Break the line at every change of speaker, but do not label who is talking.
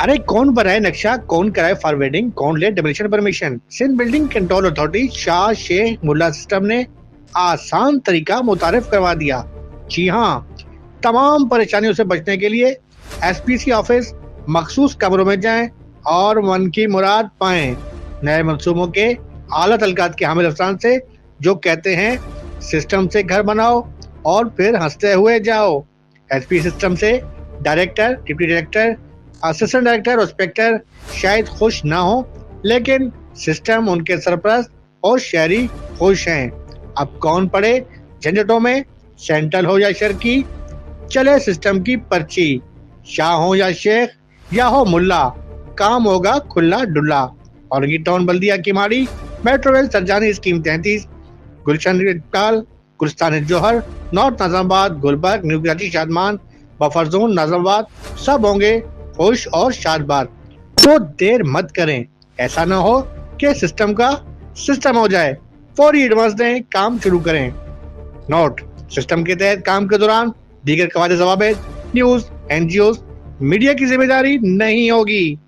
अरे कौन बनाए नक्शा, कौन कराए फॉरवर्डिंग, कौन ले demolition permission. Sindh building control authority शाह शेख मुल्ला सिस्टम ने आसान तरीका मुतारिफ करवा दिया। जी हाँ, तमाम परेशानियों से बचने के लिए एसपीसी ऑफिस मखसूस कमरों में जाएं और मन की मुराद पाएं। नए मंसूबों के आला तलकात के हामिल अफसरान से जो कहते हैं सिस्टम से घर बनाओ और फिर हंसते हुए जाओ। एसपी सिस्टम से director, deputy director, assistant director और इंस्पेक्टर शायद खुश ना हो, लेकिन सिस्टम, उनके सरपरस्त और शहरी खुश हैं। अब कौन पड़े झंझटों में, सेंट्रल हो या शर्की, चले सिस्टम की पर्ची। शाह हो या शेख या हो मुल्ला, काम होगा खुला डुल्ला। और ये टाउन बल्दिया की माड़ी, metro rail Surjani scheme 33, Gulshan Iqbal, Gulistan Jauhar, north Nazimabad, Gulberg, new Karachi, Shadman, buffer zone Nazimabad, सब होंगे खुश और शादबाद। तो देर मत करें, ऐसा ना हो कि सिस्टम का सिस्टम हो जाए। फौरी एडवांस दें, काम शुरू करें। नोट: सिस्टम के तहत काम के दौरान दीगर कवायद ज़वाबित न्यूज, एनजीओ, मीडिया की जिम्मेदारी नहीं होगी।